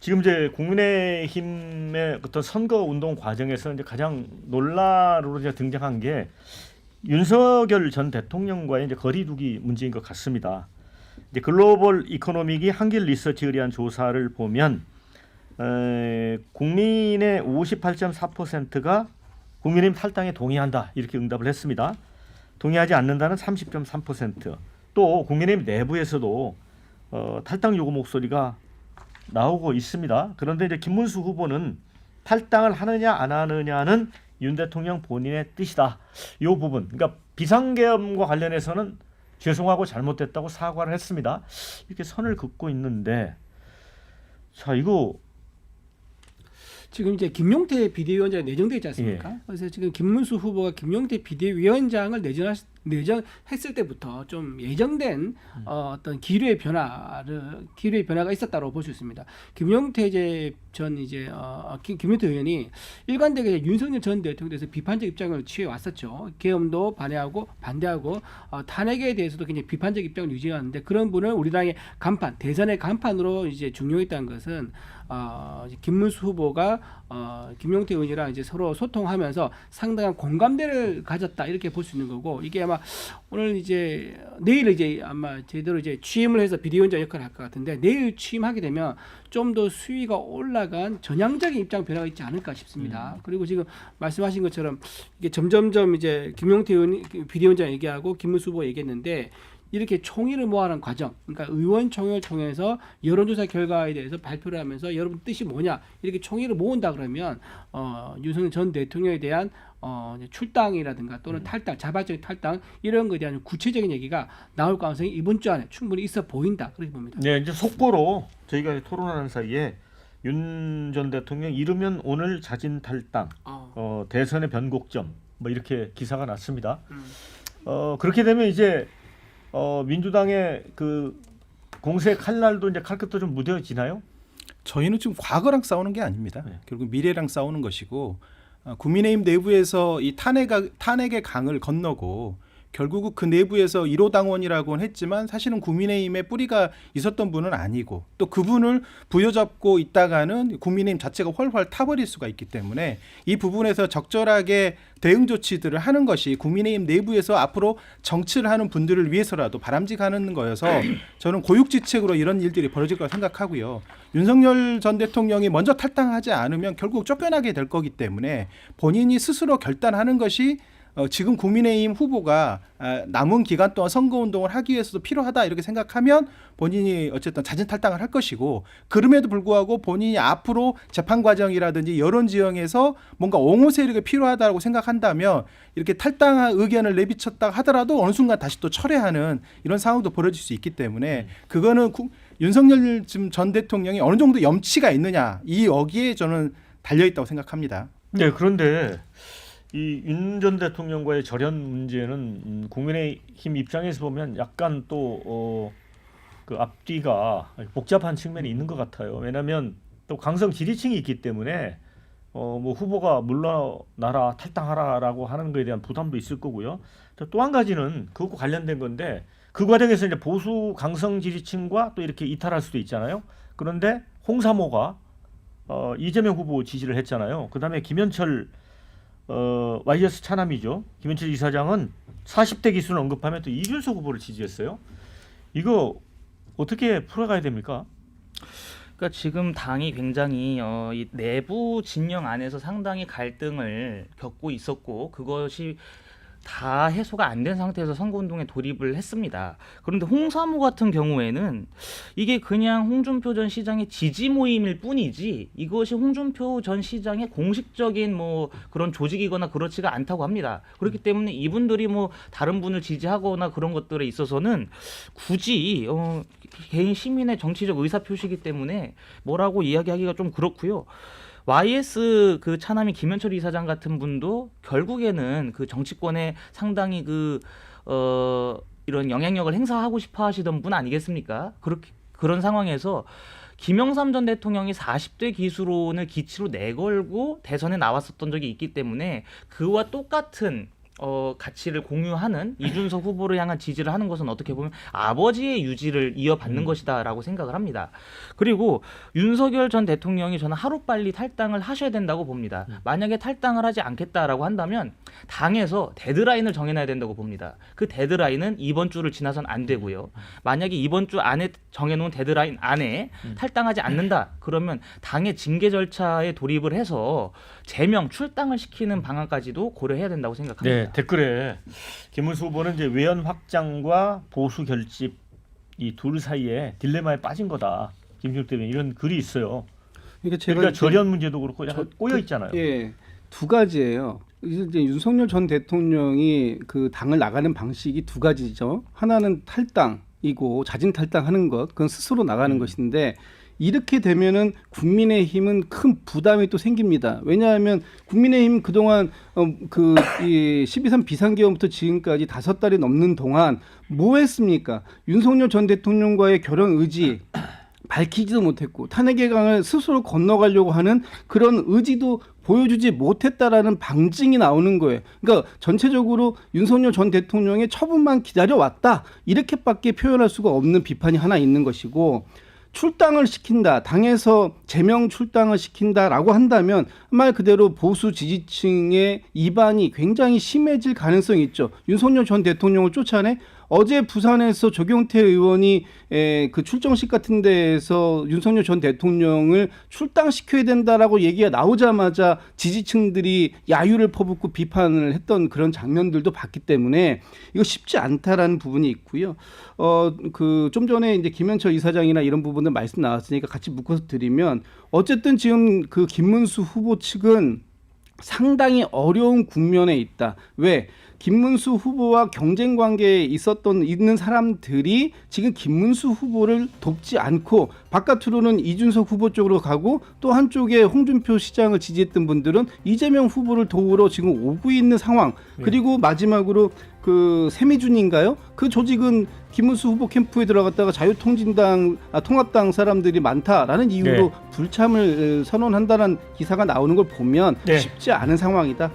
지금 이제 국민의힘의 어떤 선거 운동 과정에서 이제 가장 논란으로 이제 등장한 게 윤석열 전 대통령과의 이제 거리두기 문제인 것 같습니다. 이제 글로벌 이코노믹이 한길 리서치에 의한 조사를 보면 국민의 58.4%가 국민의힘 탈당에 동의한다 이렇게 응답을 했습니다. 동의하지 않는다는 30.3%. 또 국민의힘 내부에서도 탈당 요구 목소리가 나오고 있습니다. 그런데 이제 김문수 후보는 탈당을 하느냐 안 하느냐는 윤 대통령 본인의 뜻이다. 이 부분, 그러니까 비상계엄과 관련해서는 죄송하고 잘못됐다고 사과를 했습니다. 이렇게 선을 긋고 있는데, 자 이거 지금 이제 김용태 비대위원장이 내정돼 있지 않습니까? 예. 그래서 지금 김문수 후보가 김용태 비대위원장을 내정했을 때부터 좀 예정된 어떤 기류의 변화가 있었다고 볼 수 있습니다. 김용태 김용태 의원이 일관되게 윤석열 전 대통령에 대해서 비판적 입장을 취해 왔었죠. 계엄도 반대하고 탄핵에 대해서도 굉장히 비판적 입장을 유지하는데 그런 분을 우리 당의 간판, 대선의 간판으로 이제 중용했다는 것은 김문수 후보가 김용태 의원이랑 이제 서로 소통하면서 상당한 공감대를 가졌다 이렇게 볼 수 있는 거고, 이게 아마 오늘 이제 내일 이제 아마 제대로 이제 취임을 해서 비대위원장 역할을 할 것 같은데, 내일 취임하게 되면 좀 더 수위가 올라간 전향적인 입장 변화가 있지 않을까 싶습니다. 그리고 지금 말씀하신 것처럼 이게 점점점 이제 김용태 의원 비대위원장 얘기하고 김문수 후보 얘기했는데, 이렇게 총의를 모아가는 과정, 그러니까 의원총회를 통해서 여론조사 결과에 대해서 발표를 하면서 여러분 뜻이 뭐냐 이렇게 총의를 모은다 그러면 윤석열 전 대통령에 대한 출당이라든가 또는 탈당, 자발적인 탈당 이런 것에 대한 구체적인 얘기가 나올 가능성이 이번 주 안에 충분히 있어 보인다 그렇게 봅니다. 네, 이제 속보로 저희가 토론하는 사이에 윤 전 대통령 이르면 오늘 자진 탈당, 대선의 변곡점 뭐 이렇게 기사가 났습니다. 그렇게 되면 이제 민주당의 그 공세 칼날도 이제 칼끝도 좀 무뎌지나요? 저희는 지금 과거랑 싸우는 게 아닙니다. 네. 결국 미래랑 싸우는 것이고, 국민의힘 내부에서 이 탄핵의 강을 건너고 결국 그 내부에서 1호 당원이라고는 했지만 사실은 국민의힘에 뿌리가 있었던 분은 아니고, 또 그분을 부여잡고 있다가는 국민의힘 자체가 훨훨 타버릴 수가 있기 때문에 이 부분에서 적절하게 대응 조치들을 하는 것이 국민의힘 내부에서 앞으로 정치를 하는 분들을 위해서라도 바람직하는 거여서 저는 고육지책으로 이런 일들이 벌어질 거라 생각하고요. 윤석열 전 대통령이 먼저 탈당하지 않으면 결국 쫓겨나게 될 거기 때문에 본인이 스스로 결단하는 것이 지금 국민의힘 후보가 남은 기간 동안 선거운동을 하기 위해서도 필요하다 이렇게 생각하면 본인이 어쨌든 자진 탈당을 할 것이고, 그럼에도 불구하고 본인이 앞으로 재판 과정이라든지 여론 지형에서 뭔가 옹호 세력이 필요하다고 생각한다면 이렇게 탈당 의견을 내비쳤다 하더라도 어느 순간 다시 또 철회하는 이런 상황도 벌어질 수 있기 때문에 그거는 윤석열 전 대통령이 어느 정도 염치가 있느냐 여기에 저는 달려있다고 생각합니다. 네, 그런데 이 윤 전 대통령과의 절연 문제는 국민의힘 입장에서 보면 약간 또 그 앞뒤가 복잡한 측면이 있는 것 같아요. 왜냐하면 또 강성 지지층이 있기 때문에 뭐 후보가 물러나라 탈당하라라고 하는 것에 대한 부담도 있을 거고요. 또 한 가지는 그것과 관련된 건데, 그 과정에서 이제 보수 강성 지지층과 또 이렇게 이탈할 수도 있잖아요. 그런데 홍사모가 이재명 후보 지지를 했잖아요. 그다음에 김현철 YS 차남이죠. 김현철 이사장은 40대 기수를 언급하면 또 이준석 후보를 지지했어요. 이거 어떻게 풀어가야 됩니까? 그러니까 지금 당이 굉장히 이 내부 진영 안에서 상당히 갈등을 겪고 있었고, 그것이 다 해소가 안 된 상태에서 선거운동에 돌입을 했습니다. 그런데 홍사모 같은 경우에는 이게 그냥 홍준표 전 시장의 지지 모임일 뿐이지 이것이 홍준표 전 시장의 공식적인 뭐 그런 조직이거나 그렇지가 않다고 합니다. 그렇기 때문에 이분들이 뭐 다른 분을 지지하거나 그런 것들에 있어서는 굳이 개인 시민의 정치적 의사 표시이기 때문에 뭐라고 이야기하기가 좀 그렇고요. YS 그 차남이 김현철 이사장 같은 분도 결국에는 그 정치권에 상당히 이런 영향력을 행사하고 싶어 하시던 분 아니겠습니까? 그런 상황에서 김영삼 전 대통령이 40대 기수론을 기치로 내걸고 대선에 나왔었던 적이 있기 때문에 그와 똑같은 가치를 공유하는 이준석 후보를 향한 지지를 하는 것은 어떻게 보면 아버지의 유지를 이어받는 것이다라고 생각을 합니다. 그리고 윤석열 전 대통령이 저는 하루빨리 탈당을 하셔야 된다고 봅니다. 만약에 탈당을 하지 않겠다라고 한다면 당에서 데드라인을 정해놔야 된다고 봅니다. 그 데드라인은 이번 주를 지나선 안 되고요. 만약에 이번 주 안에 정해놓은 데드라인 안에 탈당하지 않는다. 그러면 당의 징계 절차에 돌입을 해서 제명 출당을 시키는 방안까지도 고려해야 된다고 생각합니다. 네, 댓글에 김문수 후보는 이제 외연 확장과 보수 결집 이 둘 사이에 딜레마에 빠진 거다. 김준욱 대변인 이런 글이 있어요. 그러니까 절연 문제도 그렇고 약간 꼬여 있잖아요. 예, 두 가지예요. 이제 윤석열 전 대통령이 그 당을 나가는 방식이 두 가지죠. 하나는 탈당이고 자진 탈당하는 것, 그건 스스로 나가는 것인데 이렇게 되면은 국민의힘은 큰 부담이 또 생깁니다. 왜냐하면 국민의힘 그동안 이 12.3 비상계엄부터 지금까지 5달이 넘는 동안 뭐 했습니까? 윤석열 전 대통령과의 결혼 의지 밝히지도 못했고 탄핵의 강을 스스로 건너가려고 하는 그런 의지도 보여주지 못했다라는 방증이 나오는 거예요. 그러니까 전체적으로 윤석열 전 대통령의 처분만 기다려왔다 이렇게밖에 표현할 수가 없는 비판이 하나 있는 것이고 출당을 시킨다, 당에서 제명 출당을 시킨다라고 한다면 말 그대로 보수 지지층의 이반이 굉장히 심해질 가능성이 있죠. 윤석열 전 대통령을 쫓아내 어제 부산에서 조경태 의원이 그 출정식 같은 데에서 윤석열 전 대통령을 출당시켜야 된다라고 얘기가 나오자마자 지지층들이 야유를 퍼붓고 비판을 했던 그런 장면들도 봤기 때문에 이거 쉽지 않다라는 부분이 있고요. 그 좀 전에 이제 김현철 이사장이나 이런 부분들 말씀 나왔으니까 같이 묶어서 드리면 어쨌든 지금 그 김문수 후보 측은 상당히 어려운 국면에 있다. 왜? 김문수 후보와 경쟁 관계에 있는 사람들이 지금 김문수 후보를 돕지 않고 바깥으로는 이준석 후보 쪽으로 가고 또 한쪽에 홍준표 시장을 지지했던 분들은 이재명 후보를 도우러 지금 오고 있는 상황. 그리고 마지막으로 그 세미준인가요? 그 조직은 김문수 후보 캠프에 들어갔다가 통합당 사람들이 많다라는 이유로 네. 불참을 선언한다는 기사가 나오는 걸 보면 네. 쉽지 않은 상황이다.